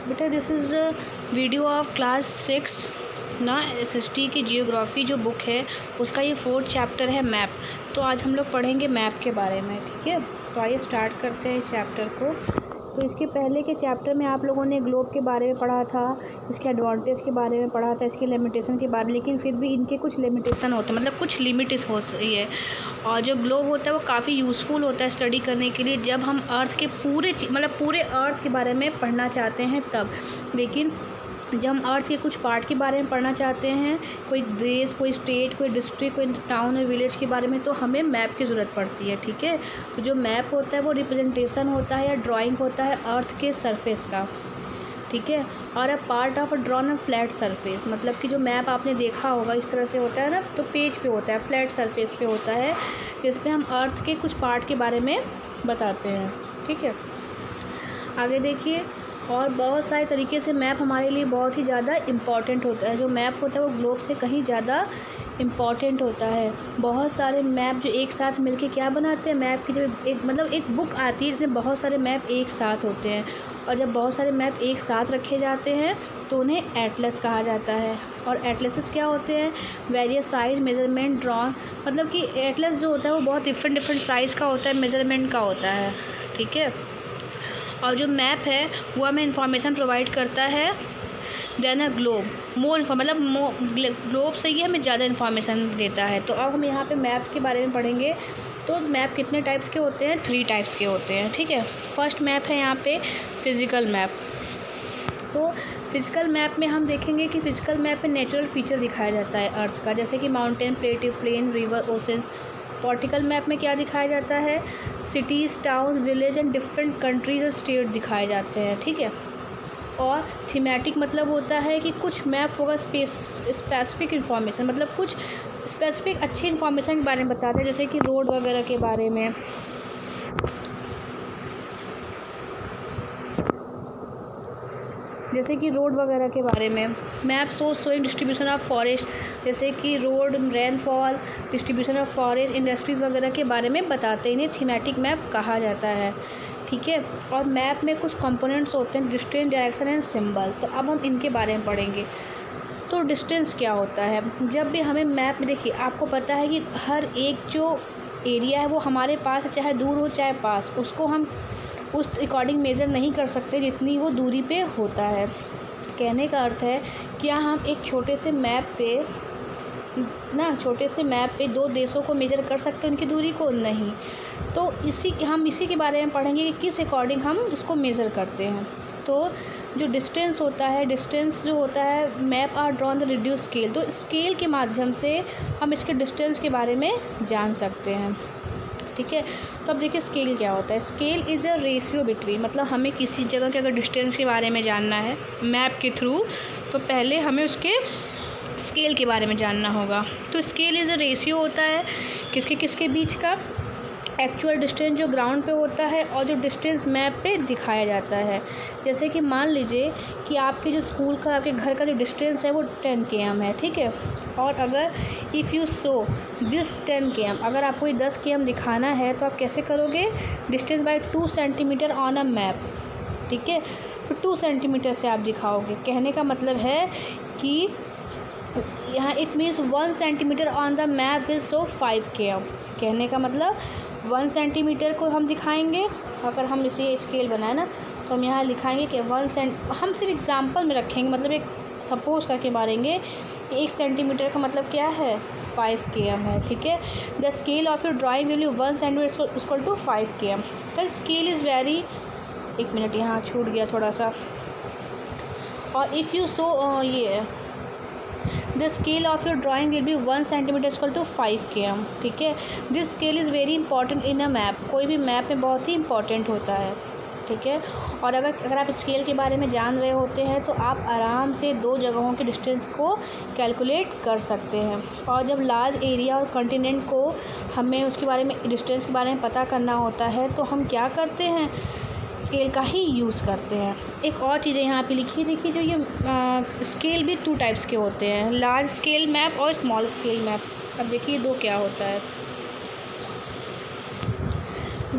बेटा this is a video of class 6 ना SST की जियोग्राफी जो बुक है उसका ये 4th चैप्टर है मैप। तो आज हम लोग पढ़ेंगे मैप के बारे में, ठीक है। तो आइए स्टार्ट करते हैं इस चैप्टर को। तो इसके पहले के चैप्टर में आप लोगों ने ग्लोब के बारे में पढ़ा था, इसके एडवांटेज के बारे में पढ़ा था, इसकी लिमिटेशन के बारे में, लेकिन फिर भी इनके कुछ लिमिटेशन होते हैं, मतलब कुछ लिमिट्स होती है। और जो ग्लोब होता है वो काफ़ी यूज़फुल होता है स्टडी करने के लिए जब हम अर्थ के पूरे अर्थ के बारे में पढ़ना चाहते हैं तब। लेकिन जब हम अर्थ के कुछ पार्ट के बारे में पढ़ना चाहते हैं, कोई देश, कोई स्टेट, कोई डिस्ट्रिक्ट, कोई टाउन और विलेज के बारे में, तो हमें मैप की ज़रूरत पड़ती है, ठीक है। तो जो मैप होता है वो रिप्रेजेंटेशन होता है या ड्राइंग होता है अर्थ के सरफेस का, ठीक है। और a part of a drawn a flat surface, मतलब कि जो मैप आपने देखा होगा इस तरह से होता है ना, तो पेज पे होता है, फ्लैट सरफेस पे होता है, जिसमें हम अर्थ के कुछ पार्ट के बारे में बताते हैं, ठीक है। आगे देखिए, और बहुत सारे तरीके से मैप हमारे लिए बहुत ही ज़्यादा इम्पॉर्टेंट होता है। जो मैप होता है वो ग्लोब से कहीं ज़्यादा इम्पॉर्टेंट होता है। बहुत सारे मैप जो एक साथ मिलके क्या बनाते हैं, मैप की जब एक बुक आती है जिसमें बहुत सारे मैप एक साथ होते हैं, और जब बहुत सारे मैप एक साथ रखे जाते हैं तो उन्हें एटलस कहा जाता है। और एटलसेस क्या होते हैं, वेरियस साइज मेजरमेंट ड्रॉन, मतलब कि एटलस जो होता है वो बहुत डिफरेंट साइज़ का होता है, मेजरमेंट का होता है, ठीक है। और जो मैप है वो हमें इंफॉर्मेशन प्रोवाइड करता है देन अ ग्लोब ग्लोब से ही हमें ज़्यादा इन्फॉर्मेशन देता है। तो अब हम यहाँ पे मैप के बारे में पढ़ेंगे। तो मैप कितने टाइप्स के होते हैं, 3 टाइप्स के होते हैं, ठीक है। फर्स्ट मैप है यहाँ पे फिज़िकल मैप। तो फिज़िकल मैप में हम देखेंगे कि फ़िज़िकल मैप में नेचुरल फीचर दिखाया जाता है अर्थ का, जैसे कि mountain, plain, river, oceans. Vertical map में क्या दिखाया जाता है, cities, town, village and different countries और स्टेट दिखाए जाते हैं, ठीक है। और थीमेटिक मतलब होता है कि कुछ मैप होगा स्पेसिफिक इन्फॉर्मेशन, मतलब कुछ स्पेसिफिक अच्छी इन्फॉर्मेशन के बारे में बताते हैं, जैसे कि रोड वगैरह के बारे में, map showing distribution of forest, जैसे कि road, rainfall, distribution of forest, industries वगैरह के बारे में बताते हैं। इन्हें थीमेटिक मैप कहा जाता है, ठीक है। और मैप में कुछ कंपोनेंट्स होते हैं, डिस्टेंस, डायरेक्शन एंड सिंबल। तो अब हम इनके बारे में पढ़ेंगे। तो डिस्टेंस क्या होता है, जब भी हमें मैप में, देखिए आपको पता है कि हर एक जो एरिया है वो हमारे पास, चाहे दूर हो चाहे पास, उसको हम उस अकॉर्डिंग मेज़र नहीं कर सकते जितनी वो दूरी पे होता है। कहने का अर्थ है, क्या हम एक छोटे से मैप पे 2 देशों को मेजर कर सकते हैं उनकी दूरी को? नहीं। तो हम इसी के बारे में पढ़ेंगे कि किस अकॉर्डिंग हम इसको मेज़र करते हैं। तो जो डिस्टेंस होता है, map are drawn the reduce scale. तो स्केल के माध्यम से हम इसके डिस्टेंस के बारे में जान सकते हैं, ठीक है। तो अब देखिए स्केल क्या होता है। Scale is a ratio between, मतलब हमें किसी जगह के अगर डिस्टेंस के बारे में जानना है मैप के थ्रू, तो पहले हमें उसके स्केल के बारे में जानना होगा। तो स्केल इज़ अ रेशियो होता है किसके बीच का, एक्चुअल डिस्टेंस जो ग्राउंड पे होता है और जो डिस्टेंस मैप पे दिखाया जाता है। जैसे कि मान लीजिए कि आपके जो स्कूल का, आपके घर का जो डिस्टेंस है वो 10 km है, ठीक है। और अगर if you show this 10 km, अगर आपको ये 10 km दिखाना है तो आप कैसे करोगे, distance by 2 centimetre on a map, ठीक है। तो 2 सेंटीमीटर से आप दिखाओगे। कहने का मतलब है कि यहाँ it means 1 centimetre on the map is so 5 km। कहने का मतलब 1 सेंटीमीटर को हम दिखाएंगे, अगर हम इसे स्केल बनाए ना तो हम यहाँ लिखाएंगे कि हम सिर्फ एग्जांपल में रखेंगे, मतलब एक सपोज करके मारेंगे कि 1 सेंटीमीटर का मतलब क्या है, 5 km है, ठीक है। The scale of your drawing will be 1 centimetre equal to 5 km। The scale is very, 1 minute यहाँ छूट गया थोड़ा सा। और if you so the scale of your drawing will be 1 centimetre equal to 5 km, ठीक है। This scale is very important in a map, कोई भी मैप में बहुत ही इंपॉर्टेंट होता है, ठीक है। और अगर आप स्केल के बारे में जान रहे होते हैं तो आप आराम से 2 जगहों के डिस्टेंस को कैलकुलेट कर सकते हैं। और जब लार्ज एरिया और कंटिनेंट को हमें उसके बारे में, डिस्टेंस के बारे में पता करना होता है तो हम क्या करते हैं, स्केल का ही यूज़ करते हैं। एक और चीज़ें यहाँ पे लिखी, देखिए जो ये स्केल भी 2 टाइप्स के होते हैं, लार्ज स्केल मैप और स्मॉल स्केल मैप। अब देखिए 2 क्या होता है।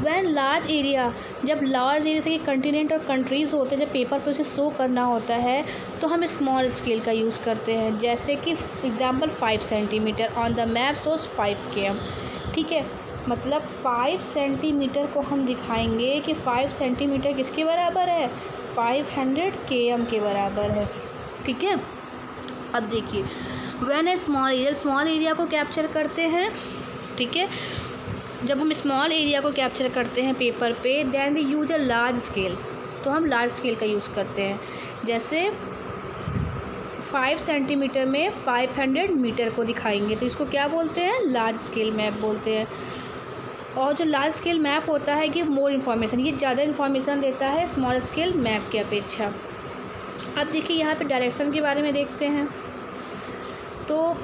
व्हेन लार्ज एरिया, जब लार्ज एरिया से कंटिनेंट और कंट्रीज़ होते हैं, जब पेपर पे उसे शो करना होता है तो हम स्मॉल स्केल का यूज़ करते हैं। जैसे कि example 5 centimetre on the map shows 5 km। ठीक है, मतलब 5 सेंटीमीटर को हम दिखाएंगे कि 5 सेंटीमीटर किसके बराबर है, 500 km के बराबर है। ठीक है, अब देखिए व्हेन ए स्मॉल एरिया को कैप्चर करते हैं, ठीक है, जब हम स्मॉल एरिया को कैप्चर करते हैं पेपर पे, then we use a large scale, तो हम लार्ज स्केल का यूज़ करते हैं। जैसे 5 सेंटीमीटर में 500 मीटर को दिखाएंगे तो इसको क्या बोलते हैं, लार्ज स्केल मैप बोलते हैं। और जो लार्ज स्केल मैप होता है कि मोर इन्फॉर्मेशन, ये ज़्यादा इन्फॉर्मेशन देता है स्मॉल स्केल मैप की अपेक्षा। अब देखिए यहाँ पे डायरेक्शन के बारे में देखते हैं। तो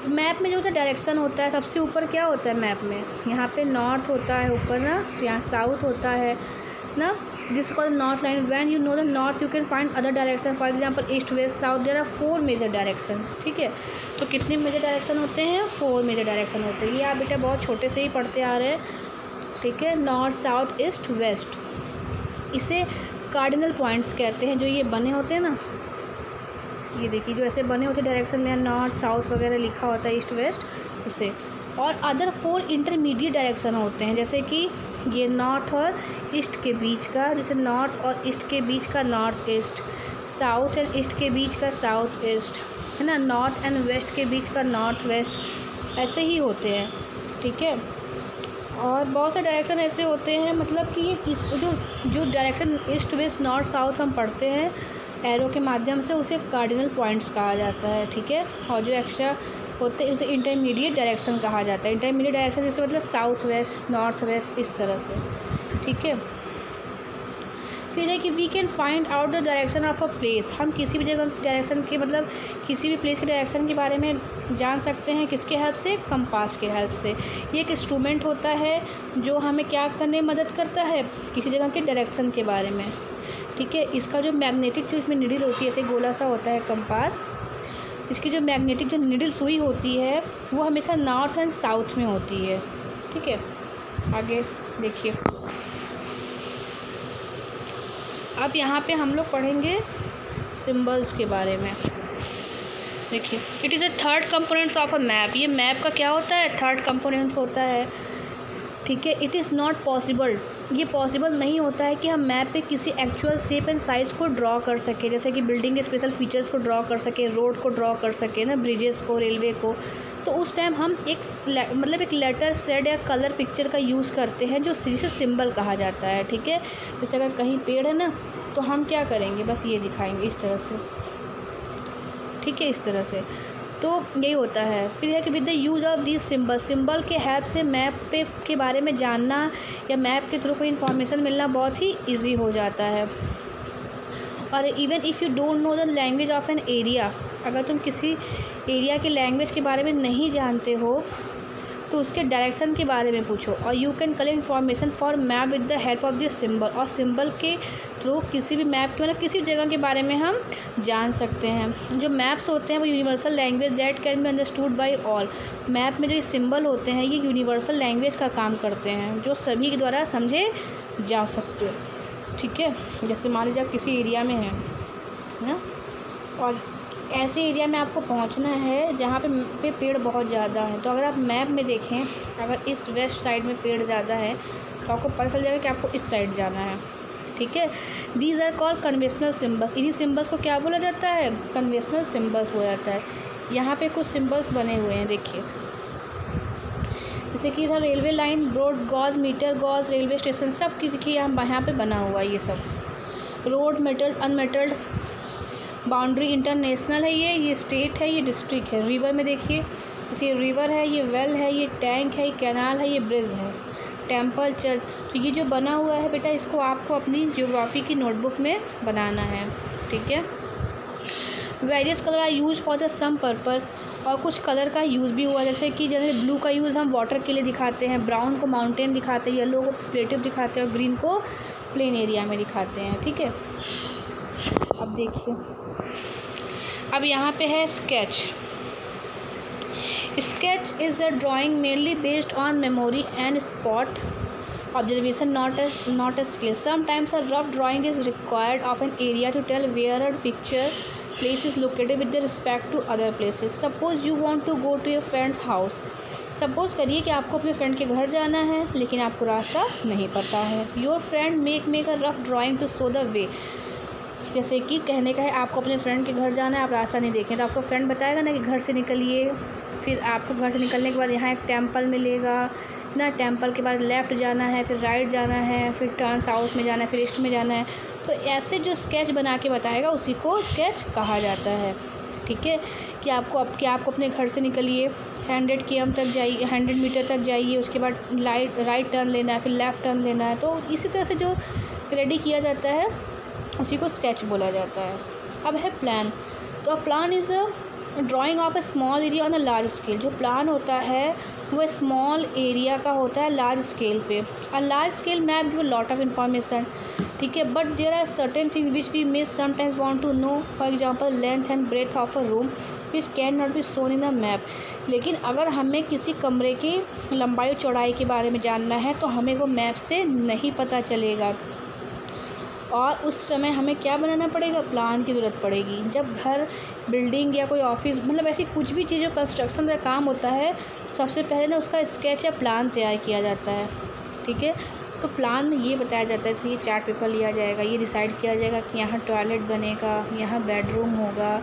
मैप में जो होता है डायरेक्शन होता है, सबसे ऊपर क्या होता है मैप में, यहाँ पे नॉर्थ होता है ऊपर ना, तो यहाँ साउथ होता है ना, this called north line. When you know the north you can find other direction, for example east west south, there are 4 major directions. ठीक है, तो कितने मेजर डायरेक्शन होते हैं, 4 मेजर डायरेक्शन होते हैं। ये आप बेटा बहुत छोटे से ही पढ़ते आ रहे हैं। ठीक है, नॉर्थ साउथ ईस्ट वेस्ट, इसे कार्डिनल पॉइंट्स कहते हैं। जो ये बने होते हैं ना, ये देखिए जो ऐसे बने होते हैं डायरेक्शन में, नॉर्थ साउथ वगैरह लिखा होता है ईस्ट वेस्ट, उसे। और अदर 4 इंटरमीडिएट डायरेक्शन होते हैं, जैसे कि ये नॉर्थ और ईस्ट के बीच का, जैसे नॉर्थ और ईस्ट के बीच का north east, south and east के बीच का साउथ ईस्ट, है ना, नॉर्थ एंड वेस्ट के बीच का नॉर्थ वेस्ट, ऐसे ही होते हैं। ठीक है, और बहुत से डायरेक्शन ऐसे होते हैं, मतलब कि ये इस जो direction east west north south हम पढ़ते हैं एरो के माध्यम से, उसे कार्डिनल पॉइंट्स कहा जाता है। ठीक है, और जो एक्स्ट्रा होते हैं उसे इंटरमीडिएट डायरेक्शन कहा जाता है। इंटरमीडिएट डायरेक्शन जैसे मतलब साउथ वेस्ट नॉर्थ वेस्ट, इस तरह से। ठीक है, फिर है कि we can find out the direction of a place, हम किसी भी जगह की डायरेक्शन के, मतलब किसी भी प्लेस के डायरेक्शन के बारे में जान सकते हैं, किसके हेल्प से, कंपास के हेल्प से। ये एक इंस्ट्रूमेंट होता है जो हमें क्या करने में मदद करता है, किसी जगह के डायरेक्शन के बारे में। ठीक है, इसका जो मैग्नेटिक जो इसमें निडल होती है, ऐसे गोला सा होता है कंपास, इसकी जो मैग्नेटिक जो निडल सुई होती है वो हमेशा नॉर्थ एंड साउथ में होती है। ठीक है, आगे देखिए, अब यहाँ पे हम लोग पढ़ेंगे सिंबल्स के बारे में। देखिए, it is a third components of a map, ये मैप का क्या होता है, थर्ड कंपोनेंट्स होता है। ठीक है, इट इज़ नॉट पॉसिबल, ये पॉसिबल नहीं होता है कि हम मैप पे किसी एक्चुअल शेप एंड साइज़ को ड्रॉ कर सकें, जैसे कि बिल्डिंग के स्पेशल फीचर्स को ड्रॉ कर सकें, रोड को ड्रॉ कर सकें ना, ब्रिजेस को, रेलवे को। तो उस टाइम हम एक लेटर शेड या कलर पिक्चर का यूज़ करते हैं, जो जिसे सिंबल कहा जाता है। ठीक है, जैसे अगर कहीं पेड़ है ना, तो हम क्या करेंगे, बस ये दिखाएंगे इस तरह से। ठीक है, इस तरह से, तो यही होता है। फिर है कि with the use of this symbol के हेल्प से मैप पे के बारे में जानना या मैप के थ्रू कोई इन्फॉर्मेशन मिलना बहुत ही इजी हो जाता है। और even if you don't know the language of an area, अगर तुम किसी एरिया के लैंग्वेज के बारे में नहीं जानते हो तो उसके डायरेक्शन के बारे में पूछो, और you can collect information for map with the help of this symbol. और सिंबल के थ्रू किसी भी मैप के, मतलब किसी भी जगह के बारे में हम जान सकते हैं। जो मैप्स होते हैं वो universal language that can be understood by all. Map में जो सिंबल होते हैं ये यूनिवर्सल लैंग्वेज का काम करते हैं, जो सभी के द्वारा समझे जा सकते हैं। ठीक है, जैसे मान लीजिए आप किसी एरिया में हैं ना, और ऐसे एरिया में आपको पहुंचना है जहाँ पे पेड़ बहुत ज़्यादा हैं, तो अगर आप मैप में देखें, अगर इस वेस्ट साइड में पेड़ ज़्यादा है तो आपको पता चल जाएगा कि आपको इस साइड जाना है। ठीक है, these are called conventional symbols. इन्हीं सिंबल्स को क्या बोला जाता है, कन्वेंशनल सिंबल्स बोला जाता है। यहाँ पे कुछ सिंबल्स बने हुए हैं, देखिए, जैसे कि इधर railway line, road gauge, metre gauge, railway station, सब की देखिए यहाँ पे बना हुआ है। ये सब road, metalled, unmetalled, boundary international है, ये स्टेट है, ये डिस्ट्रिक्ट है। रिवर में देखिए, ये रिवर है, ये वेल है, ये टैंक है, ये कैनाल है, ये ब्रिज है, टेंपल, चर्च। तो ये जो बना हुआ है बेटा, इसको आपको अपनी ज्योग्राफी की नोटबुक में बनाना है। ठीक है, various colour are use for the same purpose, और कुछ कलर का यूज़ भी हुआ, जैसे कि जैसे ब्लू का यूज़ हम वाटर के लिए दिखाते हैं, ब्राउन को माउंटेन दिखाते हैं, येलो को प्लेटिव दिखाते हैं, और ग्रीन को प्लेन एरिया में दिखाते हैं। ठीक है, अब देखिए, अब यहाँ पे है sketch. Sketch is a drawing mainly based on memory and spot observation not a skill. Sometimes a rough drawing is required of an area to tell where a picture place is located with respect to other places. Suppose you want to go to your friend's house. Suppose करिए कि आपको अपने friend के घर जाना है लेकिन आपको रास्ता नहीं पता है. Your friend make a rough drawing to show the way. जैसे कि कहने का है आपको अपने फ्रेंड के घर जाना है, आप रास्ता नहीं देखें तो आपको फ्रेंड बताएगा ना कि घर से निकलिए. फिर आपको घर से निकलने के बाद यहाँ एक टेम्पल मिलेगा ना, टेम्पल के बाद लेफ़्ट जाना है, फिर राइट जाना है, फिर टर्न साउथ में जाना है, फिर ईस्ट में जाना है. तो ऐसे जो स्केच बना के बताएगा उसी को स्केच कहा जाता है. ठीक है, कि आपको अपने घर से निकलिए, 100 km तक जाइए, 100 मीटर तक जाइए, उसके बाद राइट टर्न लेना है, फिर लेफ़्ट टर्न लेना है. तो इसी तरह से जो रेडी किया जाता है उसी को स्केच बोला जाता है. अब है प्लान. तो plan is a drying of a small area on a large scale. जो प्लान होता है वो स्मॉल एरिया का होता है लार्ज स्केल पे. A large scale map give lot of information. ठीक है, but there are certain things which we may sometimes want to know. For example length and breadth of a room which can not be shown in a map. लेकिन अगर हमें किसी कमरे की लंबाई चौड़ाई के बारे में जानना है तो हमें वो मैप से नहीं पता चलेगा, और उस समय हमें क्या बनाना पड़ेगा, प्लान की ज़रूरत पड़ेगी. जब घर, बिल्डिंग या कोई ऑफिस, मतलब ऐसी कुछ भी चीज़ जो कंस्ट्रक्शन का काम होता है, सबसे पहले ना उसका स्केच या प्लान तैयार किया जाता है. ठीक है, तो प्लान में ये बताया जाता है, जैसे ये चार्ट पेपर लिया जाएगा, ये डिसाइड किया जाएगा कि यहाँ टॉयलेट बनेगा, यहाँ बेडरूम होगा,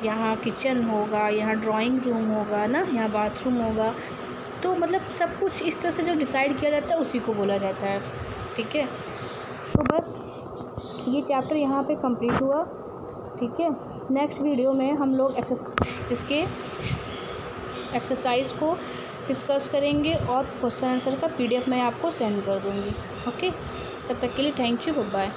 यहाँ किचन होगा, यहाँ ड्राइंग रूम होगा ना, यहाँ बाथरूम होगा. तो मतलब सब कुछ इस तरह से जो डिसाइड किया जाता है उसी को बोला जाता है. ठीक है, तो बस ये चैप्टर यहाँ पे कंप्लीट हुआ. ठीक है, नेक्स्ट वीडियो में हम लोग इसके एक्सरसाइज को डिस्कस करेंगे और क्वेश्चन आंसर का PDF मैं आपको सेंड कर दूँगी. ओके, तब तक के लिए थैंक यू, गुड बाय.